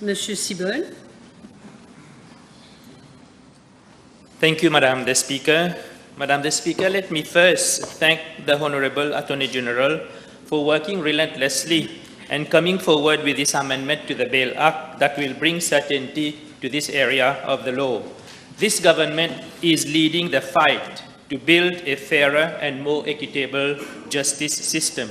Monsieur Sibol. Thank you, Madam the Speaker. Madam the Speaker, let me first thank the Honorable Attorney General for working relentlessly and coming forward with this amendment to the Bail Act that will bring certainty to this area of the law. This government is leading the fight to build a fairer and more equitable justice system.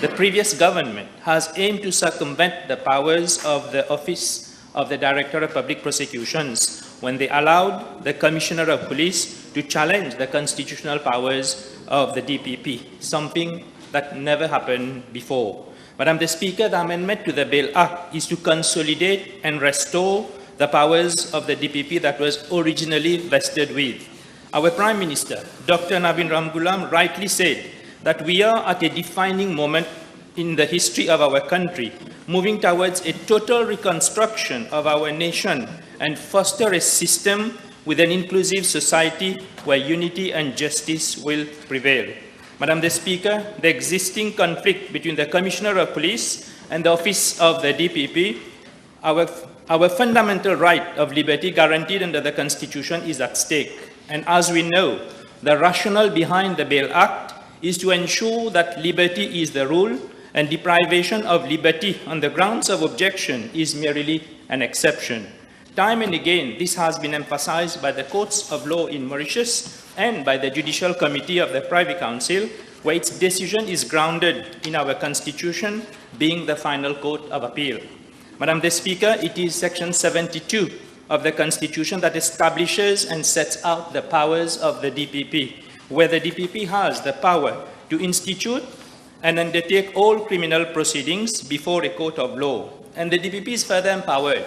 The previous government has aimed to circumvent the powers of the Office of the Director of Public Prosecutions when they allowed the Commissioner of Police to challenge the constitutional powers of the DPP, something that never happened before. Madam the Speaker, the amendment to the Bail Act is to consolidate and restore the powers of the DPP that was originally vested with. Our Prime Minister, Dr. Navin Ramgoolam, rightly said that we are at a defining moment in the history of our country, moving towards a total reconstruction of our nation and foster a system with an inclusive society where unity and justice will prevail. Madam the Speaker, the existing conflict between the Commissioner of Police and the Office of the DPP, our fundamental right of liberty guaranteed under the Constitution is at stake. And as we know, the rationale behind the Bail Act is to ensure that liberty is the rule and deprivation of liberty on the grounds of objection is merely an exception. Time and again, this has been emphasized by the courts of law in Mauritius and by the Judicial Committee of the Privy Council, where its decision is grounded in our Constitution, being the final court of appeal. Madam the Speaker, it is Section 72 of the Constitution that establishes and sets out the powers of the DPP, where the DPP has the power to institute and undertake all criminal proceedings before a court of law. And the DPP is further empowered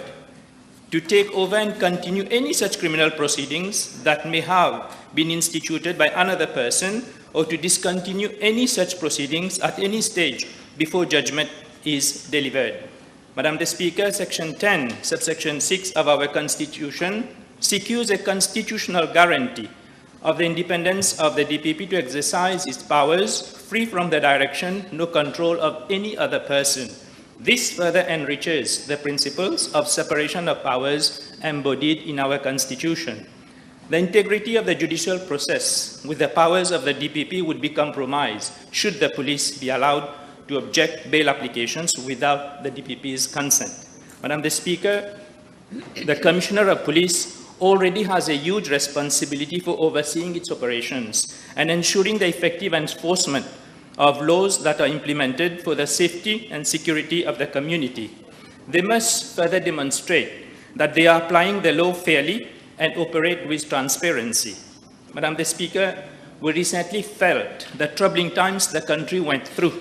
to take over and continue any such criminal proceedings that may have been instituted by another person, or to discontinue any such proceedings at any stage before judgment is delivered. Madam the Speaker, Section 10, subsection 6 of our Constitution secures a constitutional guarantee of the independence of the DPP to exercise its powers free from the direction, no control of any other person. This further enriches the principles of separation of powers embodied in our Constitution. The integrity of the judicial process with the powers of the DPP would be compromised should the police be allowed to object bail applications without the DPP's consent. Madam the Speaker, the Commissioner of Police already has a huge responsibility for overseeing its operations and ensuring the effective enforcement of laws that are implemented for the safety and security of the community. They must further demonstrate that they are applying the law fairly and operate with transparency. Madam the Speaker, we recently felt the troubling times the country went through,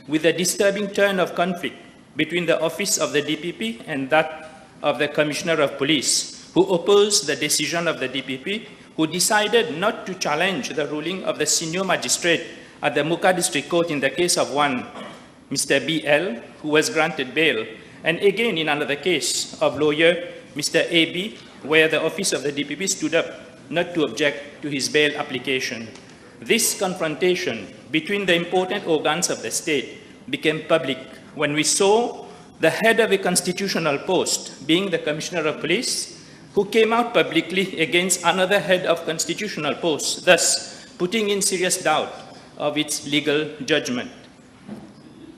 with a disturbing turn of conflict between the office of the DPP and that of the Commissioner of Police, who opposed the decision of the DPP, who decided not to challenge the ruling of the senior magistrate at the Muka District Court in the case of one, Mr. B.L., who was granted bail, and again in another case of lawyer Mr. A.B., where the office of the DPP stood up not to object to his bail application. This confrontation between the important organs of the state became public when we saw the head of a constitutional post, being the Commissioner of Police, who came out publicly against another head of constitutional post, thus putting in serious doubt of its legal judgment.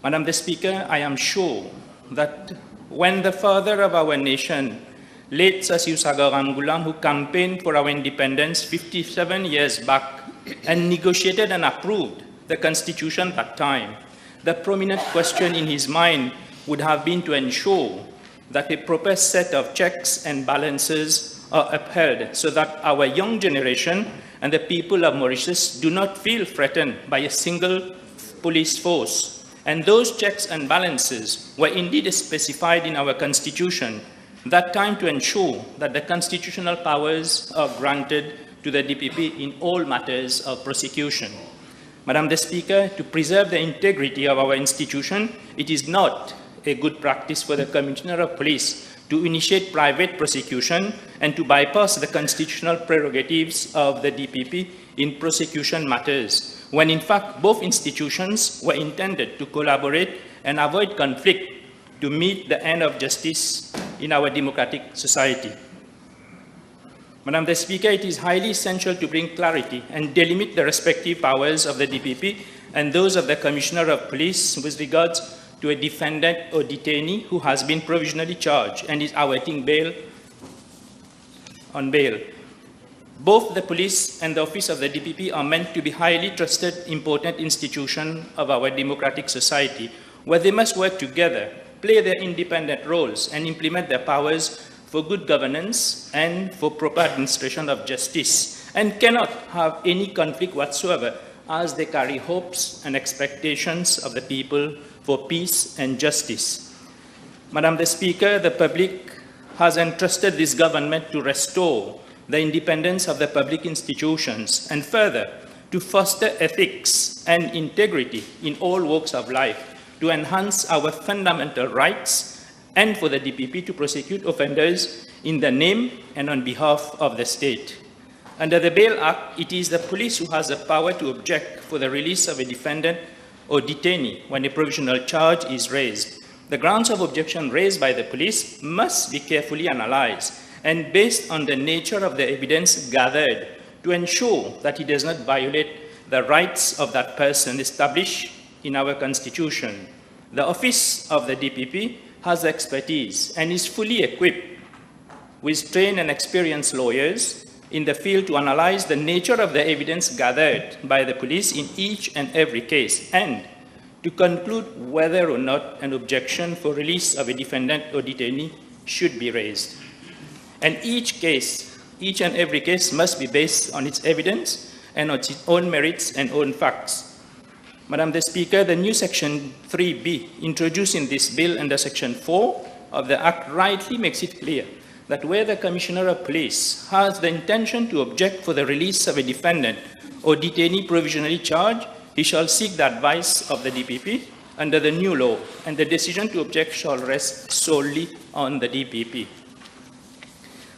Madam the Speaker, I am sure that when the father of our nation, late Sir Sagar Ramgoolam, who campaigned for our independence 57 years back and negotiated and approved the Constitution at that time, the prominent question in his mind would have been to ensure that a proper set of checks and balances are upheld so that our young generation and the people of Mauritius do not feel threatened by a single police force. And those checks and balances were indeed specified in our Constitution, that time to ensure that the constitutional powers are granted to the DPP in all matters of prosecution. Madam the Speaker, to preserve the integrity of our institution, it is not a good practice for the Commissioner of Police to initiate private prosecution and to bypass the constitutional prerogatives of the DPP in prosecution matters, when in fact both institutions were intended to collaborate and avoid conflict to meet the end of justice in our democratic society. Madam the Speaker, it is highly essential to bring clarity and delimit the respective powers of the DPP and those of the Commissioner of Police with regards to a defendant or detainee who has been provisionally charged and is awaiting bail on bail. Both the police and the office of the DPP are meant to be highly trusted, important institutions of our democratic society, where they must work together, play their independent roles, and implement their powers for good governance and for proper administration of justice, and cannot have any conflict whatsoever as they carry hopes and expectations of the people for peace and justice. Madam the Speaker, the public has entrusted this government to restore the independence of the public institutions and further to foster ethics and integrity in all walks of life, to enhance our fundamental rights, and for the DPP to prosecute offenders in the name and on behalf of the state. Under the Bail Act, it is the police who has the power to object for the release of a defendant or detainee when a provisional charge is raised. The grounds of objection raised by the police must be carefully analyzed and based on the nature of the evidence gathered to ensure that it does not violate the rights of that person established in our Constitution. The office of the DPP has expertise and is fully equipped with trained and experienced lawyers in the field to analyze the nature of the evidence gathered by the police in each and every case and to conclude whether or not an objection for release of a defendant or detainee should be raised. And each and every case must be based on its evidence and on its own merits and own facts. Madam the Speaker, the new Section 3B introduced in this bill under Section 4 of the Act rightly makes it clear that where the Commissioner of Police has the intention to object for the release of a defendant or detainee provisionally charged, he shall seek the advice of the DPP under the new law, and the decision to object shall rest solely on the DPP.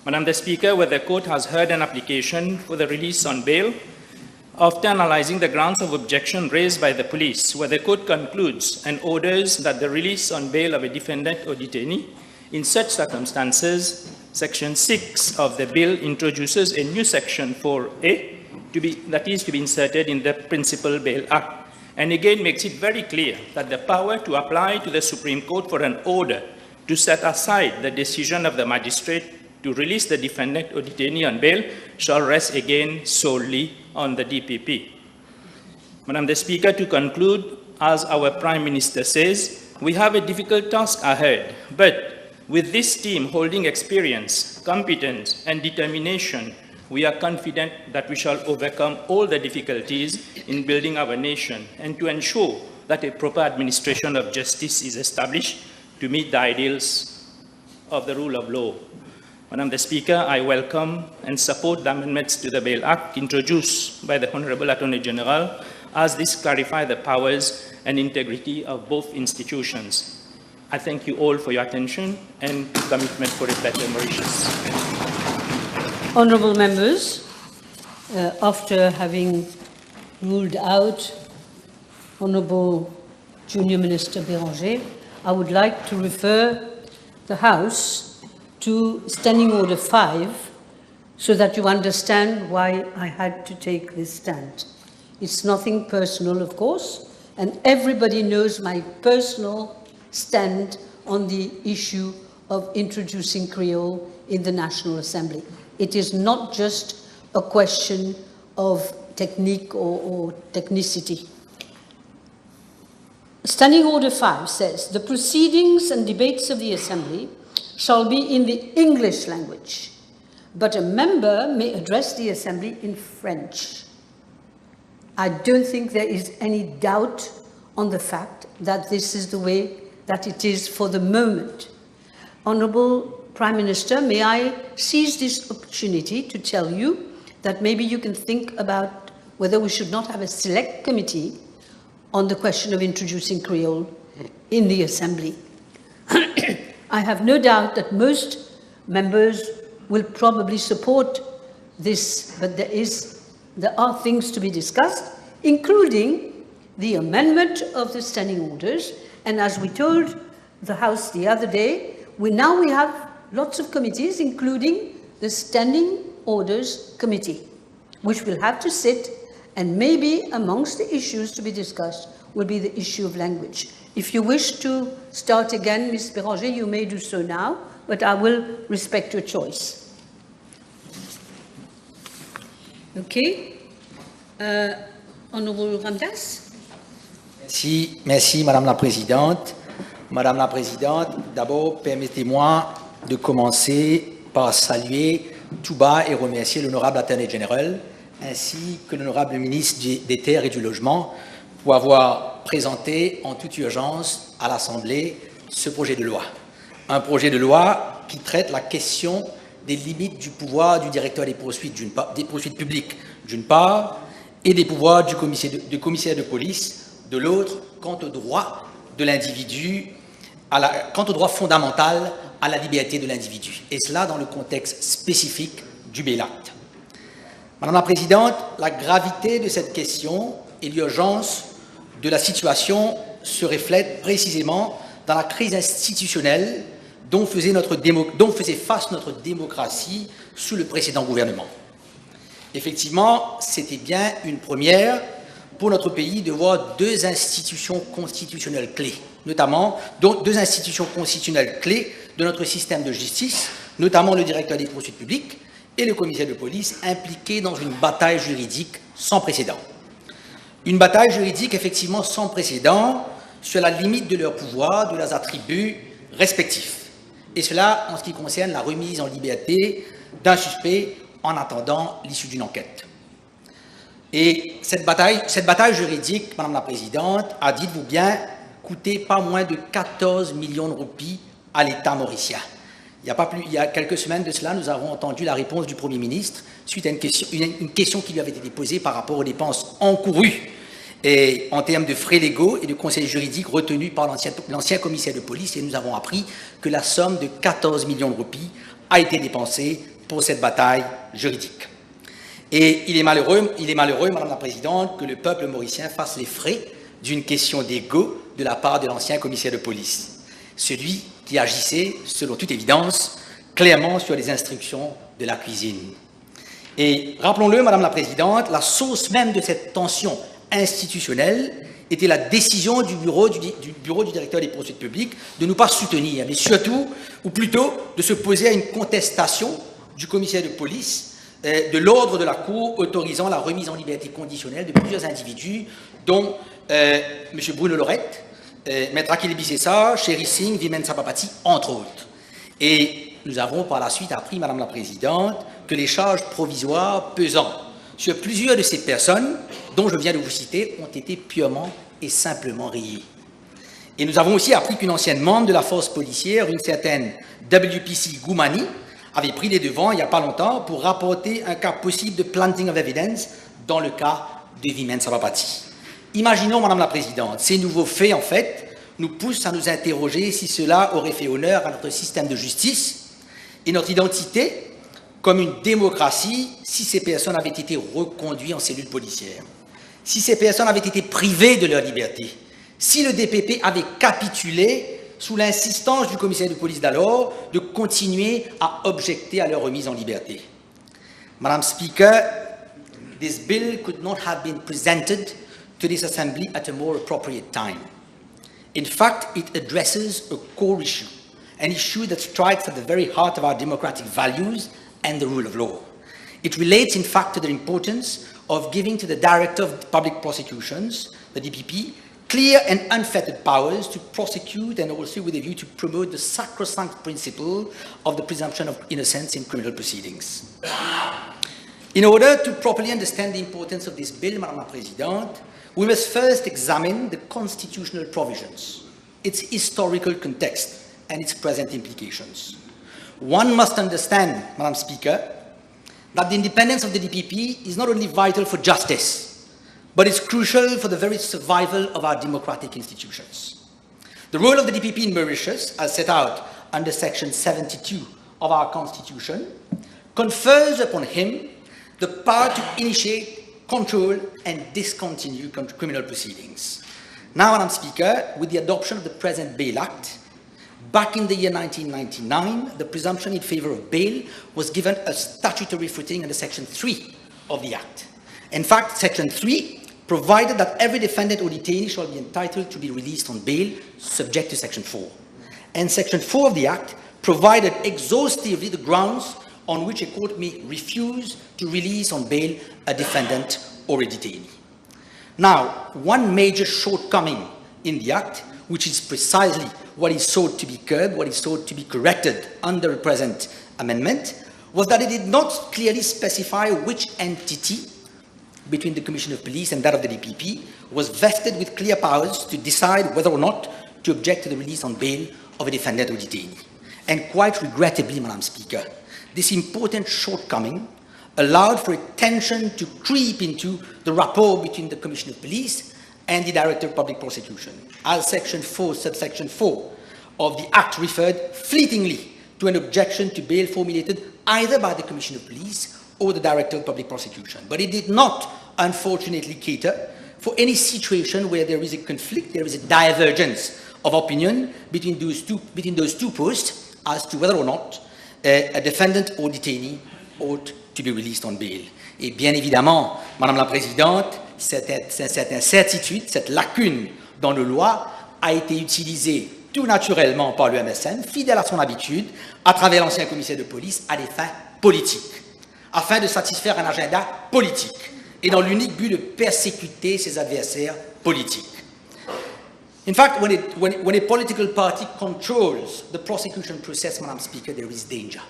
Madam the Speaker, where the court has heard an application for the release on bail, after analyzing the grounds of objection raised by the police, where the court concludes and orders that the release on bail of a defendant or detainee, in such circumstances, Section 6 of the bill introduces a new Section 4A that is to be inserted in the Principal Bail Act, and again makes it very clear that the power to apply to the Supreme Court for an order to set aside the decision of the magistrate to release the defendant or detainee on bail shall rest again solely on the DPP. Madam the Speaker, to conclude, as our Prime Minister says, we have a difficult task ahead, but with this team holding experience, competence, and determination, we are confident that we shall overcome all the difficulties in building our nation and to ensure that a proper administration of justice is established to meet the ideals of the rule of law. Madam the Speaker, I welcome and support the amendments to the Bail Act introduced by the Honorable Attorney General, as this clarify the powers and integrity of both institutions. I thank you all for your attention and commitment for a better Mauritius. Honourable members, after having ruled out Honourable Junior Minister Béranger, I would like to refer the House to Standing Order 5 so that you understand why I had to take this stand. It's nothing personal, of course, and everybody knows my personal stand on the issue of introducing Creole in the National Assembly. It is not just a question of technique or technicity. Standing Order 5 says, the proceedings and debates of the Assembly shall be in the English language, but a member may address the Assembly in French. I don't think there is any doubt on the fact that this is the way that it is for the moment. Honourable Prime Minister, may I seize this opportunity to tell you that maybe you can think about whether we should not have a select committee on the question of introducing Creole in the Assembly. I have no doubt that most members will probably support this, but there are things to be discussed, including the amendment of the standing orders. And as we told the House the other day, we have lots of committees, including the Standing Orders Committee, which will have to sit, and maybe amongst the issues to be discussed will be the issue of language. If you wish to start again, Ms. Béranger, you may do so now, but I will respect your choice. Okay. Honorable Ramdas. Merci, Madame la Présidente. Madame la Présidente, d'abord, permettez-moi de commencer par saluer tout bas et remercier l'honorable Attorney General ainsi que l'honorable ministre des Terres et du Logement pour avoir présenté en toute urgence à l'Assemblée ce projet de loi. Un projet de loi qui traite la question des limites du pouvoir du directeur des poursuites publiques d'une part et des pouvoirs du commissaire de police de l'autre quant au droit de l'individu, quant au droit fondamental à la liberté de l'individu, et cela dans le contexte spécifique du bail out. Madame la Présidente, la gravité de cette question et l'urgence de la situation se reflètent précisément dans la crise institutionnelle dont faisait face notre démocratie sous le précédent gouvernement. Effectivement, c'était bien une première pour notre pays de voir deux institutions constitutionnelles clés, notamment deux institutions constitutionnelles clés de notre système de justice, notamment le directeur des poursuites publiques et le commissaire de police, impliqués dans une bataille juridique sans précédent. Une bataille juridique effectivement sans précédent sur la limite de leurs pouvoirs, de leurs attributs respectifs. Et cela en ce qui concerne la remise en liberté d'un suspect en attendant l'issue d'une enquête. Et cette bataille juridique, Madame la Présidente, a, dites-vous bien, coûté pas moins de 14 millions de roupies à l'État mauricien. Il y a quelques semaines de cela, nous avons entendu la réponse du Premier ministre suite à une question qui lui avait été posée par rapport aux dépenses encourues et en termes de frais légaux et de conseils juridiques retenus par l'ancien commissaire de police, et nous avons appris que la somme de 14 millions de roupies a été dépensée pour cette bataille juridique. Et il est malheureux, Madame la Présidente, que le peuple mauricien fasse les frais d'une question d'ego de la part de l'ancien commissaire de police, celui qui agissait, selon toute évidence, clairement sur les instructions de la cuisine. Et rappelons-le, Madame la Présidente, la source même de cette tension institutionnelle était la décision du bureau du directeur des poursuites publiques de ne pas soutenir, mais surtout, ou plutôt, de se poser à une contestation du commissaire de police de l'ordre de la Cour autorisant la remise en liberté conditionnelle de plusieurs individus, dont M. Bruno Lorette, Maître Akil Bissessa, Chéri Singh, Vimen Sapapati, entre autres. Et nous avons par la suite appris, Madame la Présidente, que les charges provisoires pesant sur plusieurs de ces personnes, dont je viens de vous citer, ont été purement et simplement rayées. Et nous avons aussi appris qu'une ancienne membre de la force policière, une certaine WPC Goumani, avait pris les devants il n'y a pas longtemps pour rapporter un cas possible de planting of evidence dans le cas de Vimen Sapapati. Imaginons, Madame la Présidente, ces nouveaux faits, en fait, nous poussent à nous interroger si cela aurait fait honneur à notre système de justice et notre identité comme une démocratie si ces personnes avaient été reconduites en cellules policières, si ces personnes avaient été privées de leur liberté, si le DPP avait capitulé sous l'insistance du commissaire de police d'alors de continuer à objecter à leur remise en liberté. Madame Speaker, this bill could not have been presented to this Assembly at a more appropriate time. In fact, it addresses a core issue, an issue that strikes at the very heart of our democratic values and the rule of law. It relates, in fact, to the importance of giving to the Director of Public Prosecutions, the DPP, clear and unfettered powers to prosecute and also with a view to promote the sacrosanct principle of the presumption of innocence in criminal proceedings. In order to properly understand the importance of this bill, Madame la Présidente, we must first examine the constitutional provisions, its historical context, and its present implications. One must understand, Madam Speaker, that the independence of the DPP is not only vital for justice, but it's crucial for the very survival of our democratic institutions. The role of the DPP in Mauritius, as set out under Section 72 of our Constitution, confers upon him the power to initiate, control, and discontinue criminal proceedings. Now, Madam Speaker, with the adoption of the present Bail Act, Back in the year 1999, the presumption in favor of bail was given a statutory footing under Section 3 of the Act. In fact, Section 3 provided that every defendant or detainee shall be entitled to be released on bail subject to Section 4. And Section 4 of the Act provided exhaustively the grounds on which a court may refuse to release on bail a defendant or a detainee. Now, one major shortcoming in the Act, which is precisely what is sought to be curbed, what is sought to be corrected under the present amendment, was that it did not clearly specify which entity between the Commission of Police and that of the DPP was vested with clear powers to decide whether or not to object to the release on bail of a defendant or detainee. And quite regrettably, Madam Speaker, this important shortcoming allowed for a tension to creep into the rapport between the Commission of Police and the Director of Public Prosecution, as Section 4, subsection 4 of the Act referred fleetingly to an objection to bail formulated either by the Commission of Police or the Director of Public Prosecution. But it did not, unfortunately, cater for any situation where there is a conflict, there is a divergence of opinion between those two posts as to whether or not a defendant or detainee ought to be released on bail. Et bien évidemment, Madame la Présidente, cette incertitude, cette lacune dans nos lois a été utilisée tout naturellement par le MSM, fidèle à son habitude, à travers l'ancien commissaire de police, à des fins politiques, afin de satisfaire un agenda politique et dans l'unique but de persécuter ses adversaires politiques. In fact, when a political party controls the prosecution process, Madam Speaker, there is danger.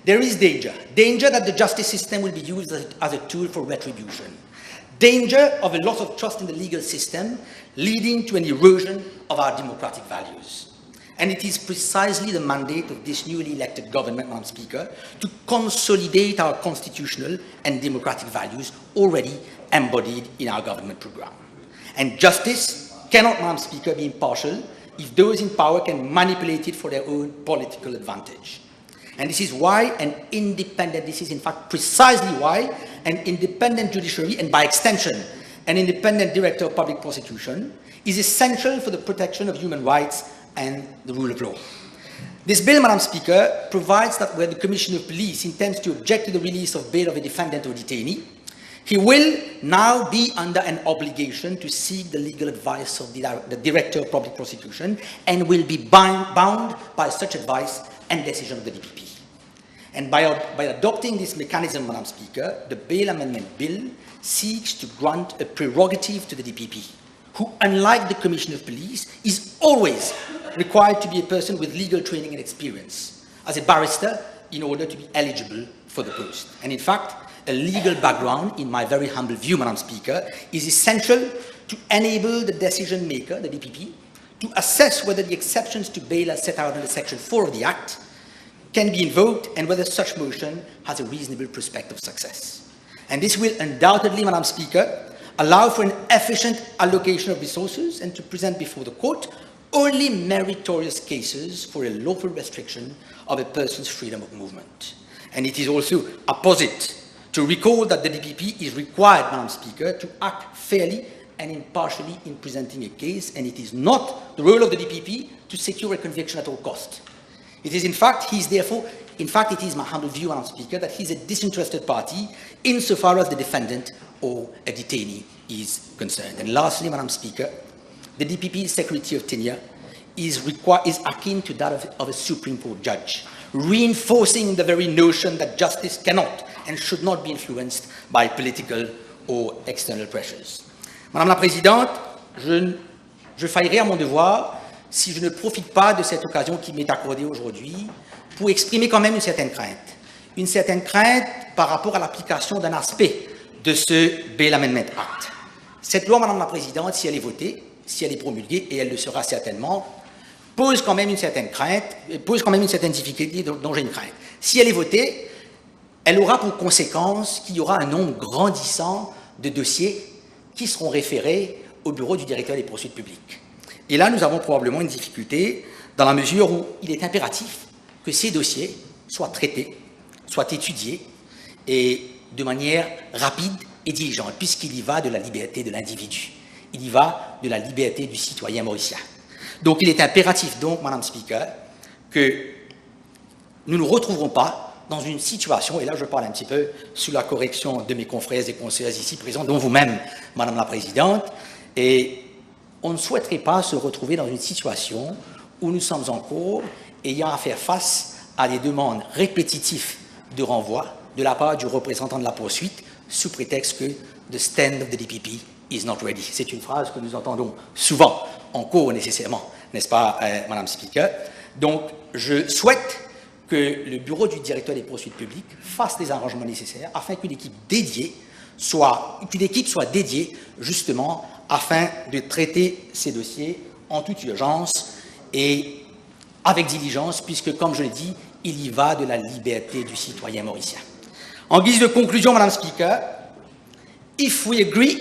There is danger. Danger that the justice system will be used as a tool for retribution. Danger of a loss of trust in the legal system, leading to an erosion of our democratic values. And it is precisely the mandate of this newly elected government, Madam Speaker, to consolidate our constitutional and democratic values already embodied in our government program. And justice cannot, Madam Speaker, be impartial if those in power can manipulate it for their own political advantage. And this is why this is in fact precisely why an independent judiciary, and by extension, an independent director of public prosecution, is essential for the protection of human rights and the rule of law. This bill, Madam Speaker, provides that where the Commissioner of Police intends to object to the release of bail of a defendant or detainee, he will now be under an obligation to seek the legal advice of the Director of Public Prosecution and will be bound by such advice and decision of the DPP. And by adopting this mechanism, Madam Speaker, the Bail Amendment Bill seeks to grant a prerogative to the DPP, who, unlike the Commissioner of Police, is always required to be a person with legal training and experience, as a barrister, in order to be eligible for the post. And in fact, a legal background, in my very humble view, Madam Speaker, is essential to enable the decision maker, the DPP, to assess whether the exceptions to bail as set out under Section 4 of the Act can be invoked and whether such motion has a reasonable prospect of success. And this will undoubtedly, Madam Speaker, allow for an efficient allocation of resources and to present before the court only meritorious cases for a lawful restriction of a person's freedom of movement. And it is also apposite to recall that the DPP is required, Madam Speaker, to act fairly and impartially in presenting a case, and it is not the role of the DPP to secure a conviction at all costs. It is, in fact, it is my humble view, Madam Speaker, that he is a disinterested party insofar as the defendant or a detainee is concerned. And lastly, Madam Speaker, the DPP's security of tenure is akin to that of a Supreme Court judge, reinforcing the very notion that justice cannot and should not be influenced by political or external pressures. Madame la Présidente, je faillerais à mon devoir si je ne profite pas de cette occasion qui m'est accordée aujourd'hui pour exprimer quand même une certaine crainte par rapport à l'application d'un aspect de ce Bail Amendment Act. Cette loi, Madame la Présidente, si elle est votée, si elle est promulguée, et elle le sera certainement, pose quand même une certaine difficulté dont j'ai une crainte. Si elle est votée, elle aura pour conséquence qu'il y aura un nombre grandissant de dossiers qui seront référés au bureau du directeur des poursuites publiques. Et là, nous avons probablement une difficulté dans la mesure où il est impératif que ces dossiers soient traités, soient étudiés et de manière rapide et diligente, puisqu'il y va de la liberté de l'individu. Il y va de la liberté du citoyen mauricien. Donc, il est impératif, donc, Madame Speaker, que nous ne nous retrouverons pas dans une situation, et là je parle un petit peu sous la correction de mes confrères et conseillers ici présents, dont vous-même, Madame la Présidente, et on ne souhaiterait pas se retrouver dans une situation où nous sommes en cours ayant à faire face à des demandes répétitives de renvoi de la part du représentant de la poursuite sous prétexte que the stand of the DPP is not ready. C'est une phrase que nous entendons souvent en cours nécessairement, n'est-ce pas, Madame Speaker? Donc, je souhaite que le bureau du directeur des poursuites publiques fasse les arrangements nécessaires afin qu'une équipe soit dédiée justement afin de traiter ces dossiers en toute urgence et avec diligence, puisque, comme je l'ai dit, il y va de la liberté du citoyen mauricien. En guise de conclusion, Madame Speaker, if we agree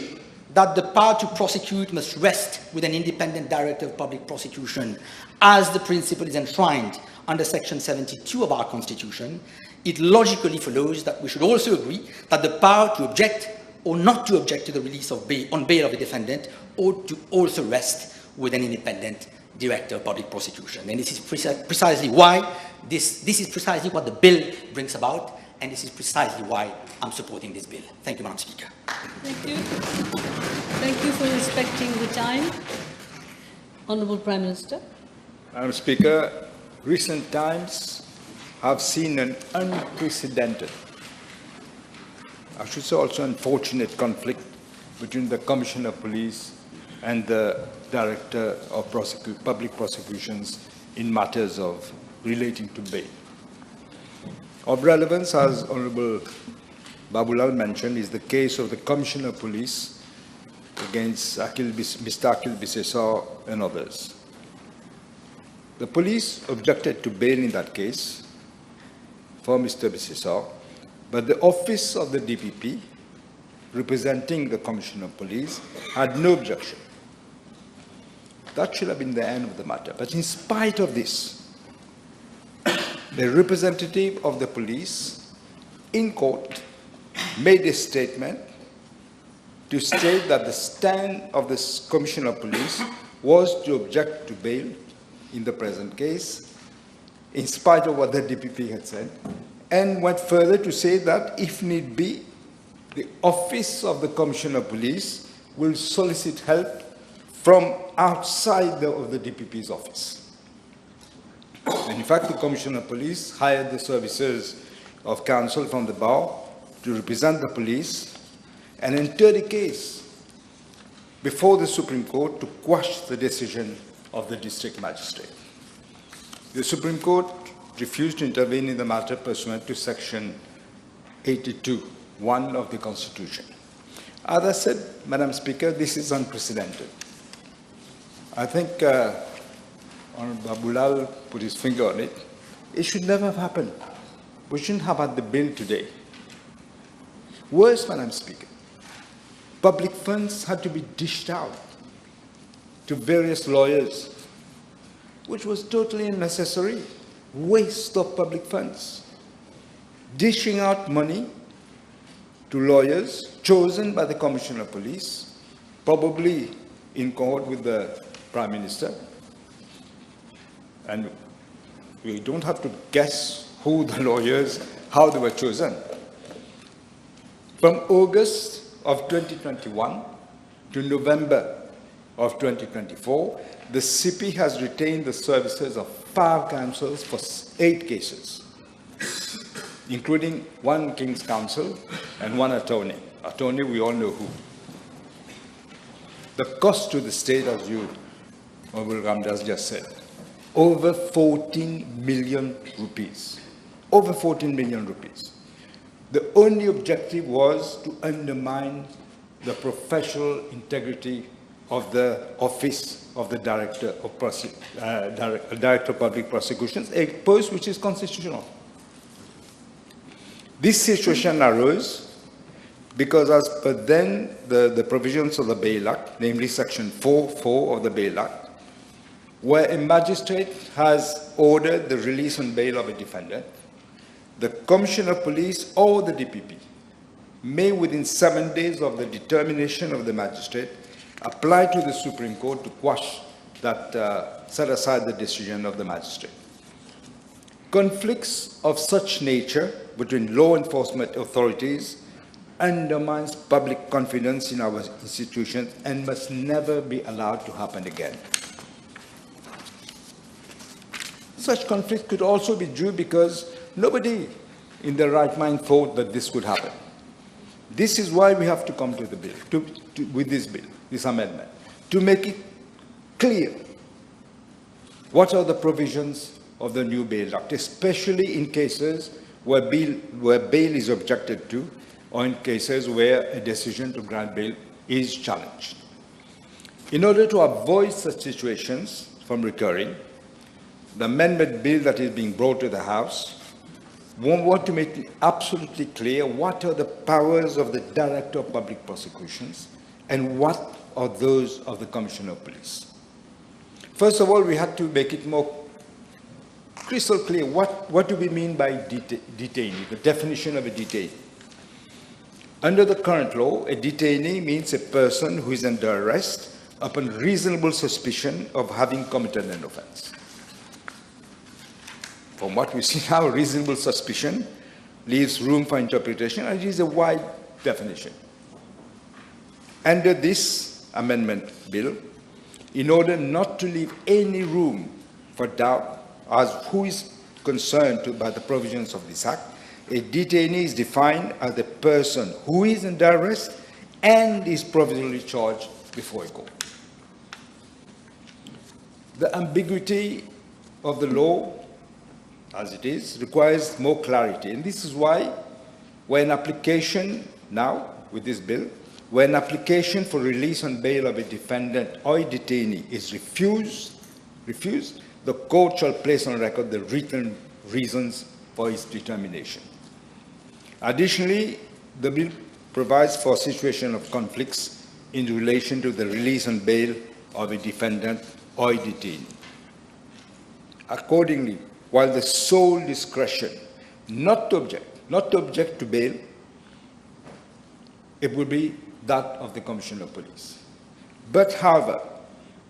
that the power to prosecute must rest with an independent director of public prosecution, as the principle is enshrined under Section 72 of our Constitution, it logically follows that we should also agree that the power to object or not to object to the release of on bail of the defendant ought to also rest with an independent director of public prosecution. And this is precisely why this is precisely what the bill brings about, and this is precisely why I'm supporting this bill. Thank you, Madam Speaker. Thank you. Thank you for respecting the time. Honourable Prime Minister. Madam Speaker, recent times have seen an unprecedented, I should say also unfortunate conflict between the Commissioner of Police and the Director of Public Prosecutions in matters of relating to bail. Of relevance, as Honourable Babulal mentioned, is the case of the Commissioner of Police against Mr. Akil Bisesar and others. The police objected to bail in that case for Mr. Bisesar, but the office of the DPP, representing the Commissioner of Police, had no objection. That should have been the end of the matter. But in spite of this, the representative of the police in court made a statement to state that the stand of the Commissioner of Police was to object to bail in the present case, in spite of what the DPP had said, and went further to say that, if need be, the office of the Commissioner of Police will solicit help from outside of the DPP's office. And in fact, the Commissioner of Police hired the services of counsel from the bar to represent the police and enter the case before the Supreme Court to quash the decision of the district magistrate. The Supreme Court refused to intervene in the matter pursuant to Section 82(1) of the Constitution. As I said, Madam Speaker, this is unprecedented. I think Honorable Babulal put his finger on it. It should never have happened. We shouldn't have had the bill today. Worse, Madam Speaker, public funds had to be dished out to various lawyers, which was totally unnecessary. Waste of public funds. Dishing out money to lawyers chosen by the Commissioner of Police, probably in court with the Prime Minister. And we don't have to guess who the lawyers, how they were chosen. From August of 2021 to November of 2024, the CP has retained the services of 5 counsels for 8 cases, including 1 King's Counsel and 1 attorney. Attorney, we all know who. The cost to the state, as you, Honorable Ramdas, just said, over 14 million rupees. Over 14 million rupees. The only objective was to undermine the professional integrity of the office of the Director of Public Prosecutions, a post which is constitutional. This situation arose because, as per then the provisions of the Bail Act, namely Section 4(4) of the Bail Act, where a magistrate has ordered the release on bail of a defendant, the Commissioner of Police or the DPP may, within 7 days of the determination of the magistrate, apply to the Supreme Court to quash that, set aside the decision of the magistrate. Conflicts of such nature between law enforcement authorities undermines public confidence in our institutions and must never be allowed to happen again. Such conflict could also be due because nobody in their right mind thought that this could happen. This is why we have to come to the bill, with this bill, this amendment, to make it clear what are the provisions of the new Bail Act, especially in cases where bail is objected to, or in cases where a decision to grant bail is challenged. In order to avoid such situations from recurring, the amendment bill that is being brought to the House want to make it absolutely clear what are the powers of the Director of Public Prosecutions and what are those of the Commissioner of Police. First of all, we had to make it more crystal clear what do we mean by detainee, the definition of a detainee. Under the current law, a detainee means a person who is under arrest upon reasonable suspicion of having committed an offense. From what we see now, reasonable suspicion leaves room for interpretation, and it is a wide definition. Under this amendment bill, in order not to leave any room for doubt as who is concerned by the provisions of this act, a detainee is defined as the person who is under arrest and is provisionally charged before a court. The ambiguity of the law, as it is, requires more clarity. And this is why, when application now, with this bill, when application for release on bail of a defendant or a detainee is refused, the court shall place on record the written reasons for its determination. Additionally, the bill provides for a situation of conflicts in relation to the release on bail of a defendant or a detainee. Accordingly, while the sole discretion not to object to bail, it will be that of the Commissioner of Police. But however,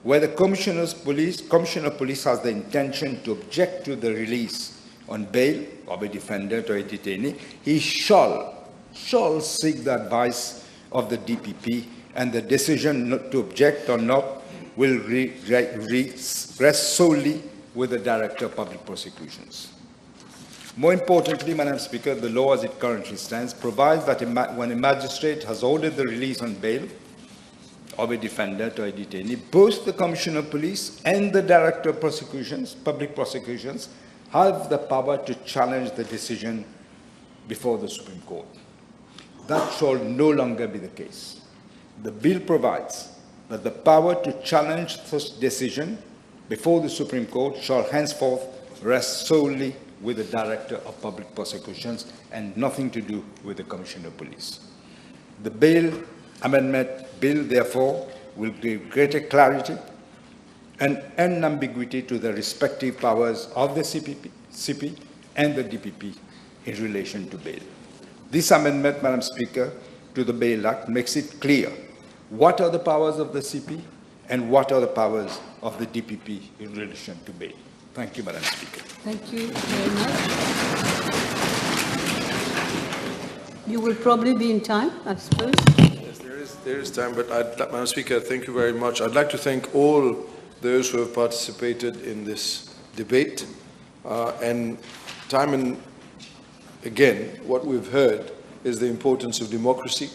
where the Commissioner of Police has the intention to object to the release on bail of a defendant or a detainee, he shall seek the advice of the DPP, and the decision not to object or not will rest solely with the Director of Public Prosecutions. More importantly, Madam Speaker, the law as it currently stands provides that when a magistrate has ordered the release on bail of a defendant or a detainee, both the Commissioner of Police and the Director of Prosecutions, Public Prosecutions, have the power to challenge the decision before the Supreme Court. That shall no longer be the case. The bill provides that the power to challenge such decision before the Supreme Court shall henceforth rest solely with the Director of Public Prosecutions and nothing to do with the Commissioner of Police. The bail amendment bill, therefore, will give greater clarity and unambiguity to the respective powers of the CP and the DPP in relation to bail. This amendment, Madam Speaker, to the Bail Act makes it clear what are the powers of the CP and what are the powers of the DPP in relation to bail. Thank you, Madam Speaker. Thank you very much. You will probably be in time, I suppose. Yes, there is time, but Madam Speaker, thank you very much. I'd like to thank all those who have participated in this debate. And time and again, what we've heard is the importance of democracy.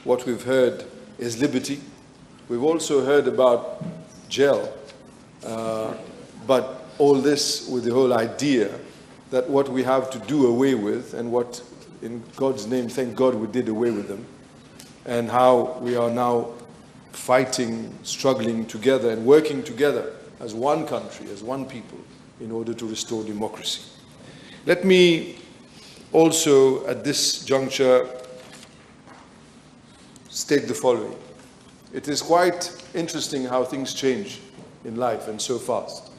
What we've heard is liberty. We've also heard about jail, but all this with the whole idea that what we have to do away with, and what, in God's name, thank God we did away with them, and how we are now fighting, struggling together and working together as one country, as one people, in order to restore democracy. Let me also, at this juncture, state the following. It is quite interesting how things change in life, and so fast.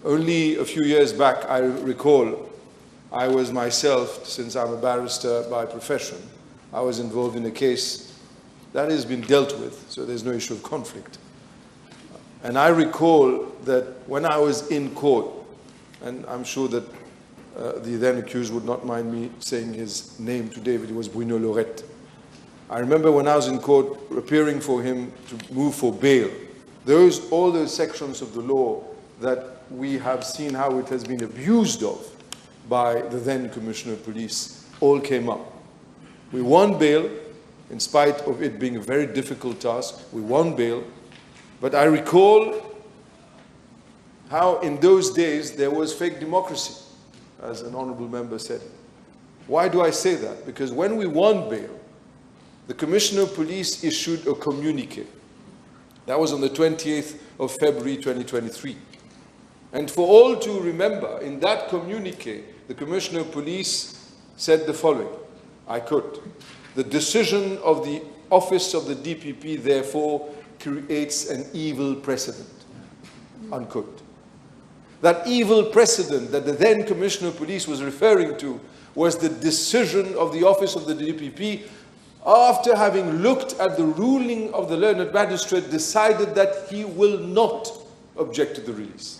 Only a few years back, I recall, I was myself, since I'm a barrister by profession, I was involved in a case that has been dealt with, so there's no issue of conflict. And I recall that when I was in court, and I'm sure that the then accused would not mind me saying his name today, but it was Bruno Lorette. I remember when I was in court appearing for him to move for bail, all those sections of the law that we have seen how it has been abused of by the then Commissioner of Police all came up. We won bail, in spite of it being a very difficult task. We won bail, but I recall how in those days there was fake democracy, as an honourable member said. Why do I say that? Because when we won bail, the Commissioner of Police issued a communique. That was on the 28th of February 2023. And for all to remember, in that communique, the Commissioner of Police said the following, I quote, "The decision of the office of the DPP therefore creates an evil precedent," unquote. That evil precedent that the then Commissioner of Police was referring to was the decision of the office of the DPP after having looked at the ruling of the learned magistrate, decided that he will not object to the release.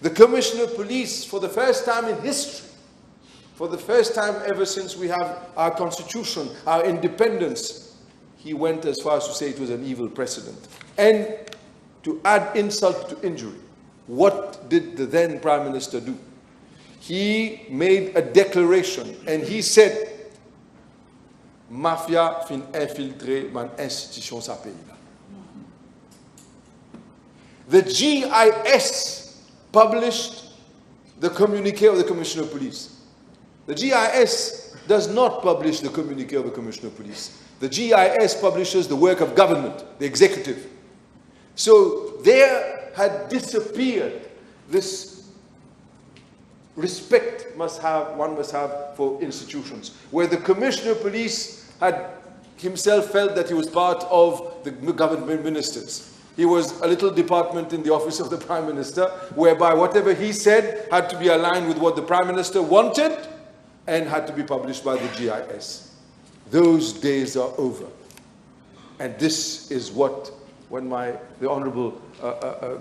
The Commissioner of Police, for the first time in history, for the first time ever since we have our constitution, our independence, he went as far as to say it was an evil precedent. And to add insult to injury, what did the then Prime Minister do? He made a declaration and he said, "Mafia fin infiltré man institution sa pays." The GIS published the communique of the Commissioner of Police. The GIS does not publish the communique of the Commissioner of Police. The GIS publishes the work of government, the executive. So there had disappeared this respect one must have for institutions, where the Commissioner of Police had himself felt that he was part of the government ministers. He was a little department in the office of the Prime Minister, whereby whatever he said had to be aligned with what the Prime Minister wanted and had to be published by the GIS. Those days are over. And this is what, when the Honourable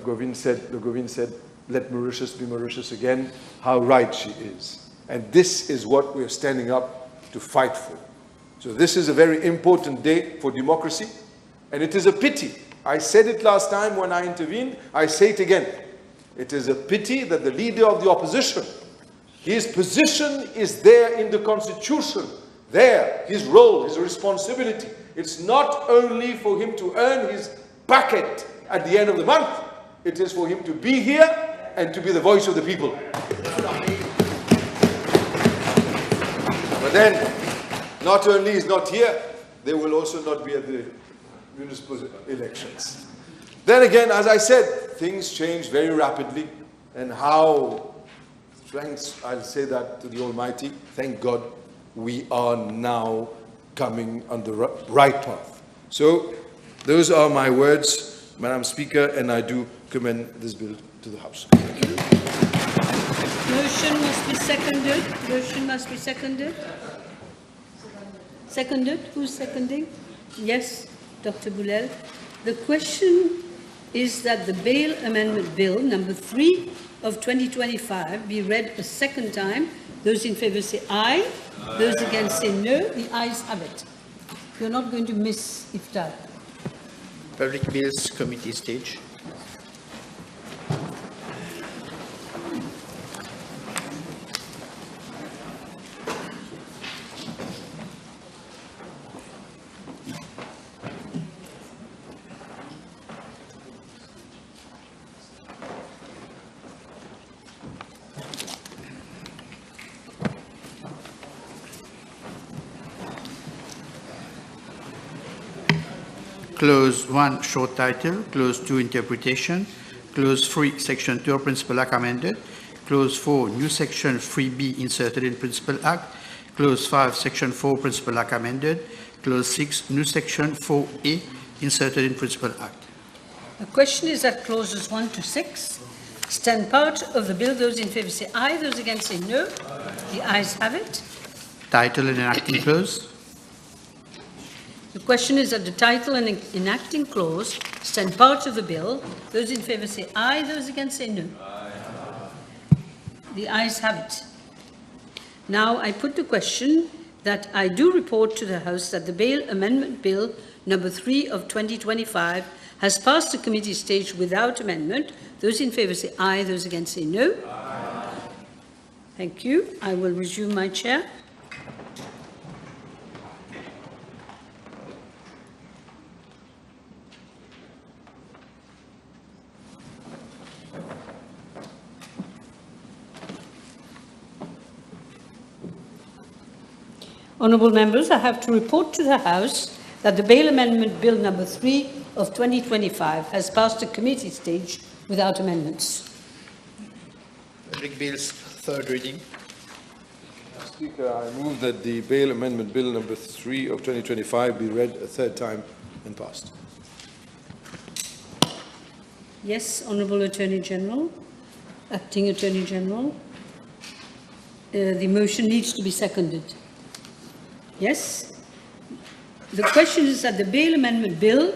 Govind said, "Let Mauritius be Mauritius again," how right she is. And this is what we are standing up to fight for. So this is a very important day for democracy, and it is a pity. I said it last time when I intervened, I say it again. It is a pity that the leader of the opposition, his position is there in the Constitution, there, his role, his responsibility. It's not only for him to earn his packet at the end of the month, it is for him to be here and to be the voice of the people. But then, not only is not here, they will also not be at the municipal elections. Then again, as I said, things change very rapidly, and how, thanks, I'll say that to the Almighty, thank God, we are now coming on the right path. So, those are my words, Madam Speaker, and I do commend this bill to the House. Thank you. Motion must be seconded. Motion must be seconded. Seconded? Who's seconding? Yes, Dr. Boulel. The question is that the Bail Amendment Bill number 3 of 2025 be read a second time. Those in favour say aye. Those against say no. The ayes have it. You're not going to miss iftar. Public Bills Committee stage. Clause 1, short title. Clause 2, interpretation. Clause 3, section 2, Principal Act amended. Clause 4, new section 3B inserted in Principal Act. Clause 5, section 4, Principal Act amended. Clause 6, new section 4A inserted in Principal Act. The question is that clauses 1 to 6 stand part of the bill. Those in favour say aye. Those against say no. The ayes have it. Title and enacting clause. The question is that the title and enacting clause stand part of the bill. Those in favour say aye. Those against say no. The ayes have it. Now I put the question that I do report to the House that the Bail Amendment Bill number 3 of 2025 has passed the committee stage without amendment. Those in favour say aye, those against say no. Aye. Thank you. I will resume my chair. Honourable members, I have to report to the House that the Bail Amendment Bill number 3 of 2025 has passed the committee stage without amendments. Public bills, third reading. Speaker, I move that the Bail Amendment Bill number 3 of 2025 be read a third time and passed. Yes, Honourable Attorney General, Acting Attorney General. The motion needs to be seconded. Yes? The question is that the Bail Amendment Bill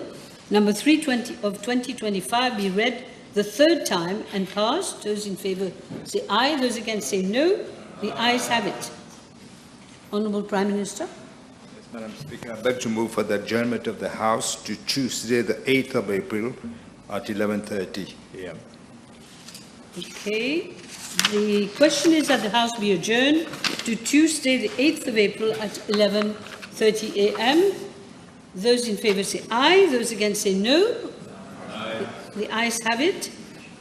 number 320 of 2025 be read the third time and passed. Those in favour say aye, those against say no. The ayes have it. Honourable Prime Minister. Yes, Madam Speaker, I beg to move for the adjournment of the House to Tuesday, the 8th of April at 11:30 a.m. Okay. The question is that the House be adjourned to Tuesday, the 8th of April at 11:30 a.m. Those in favour say aye, those against say no. Aye. The ayes have it.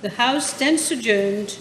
The House stands adjourned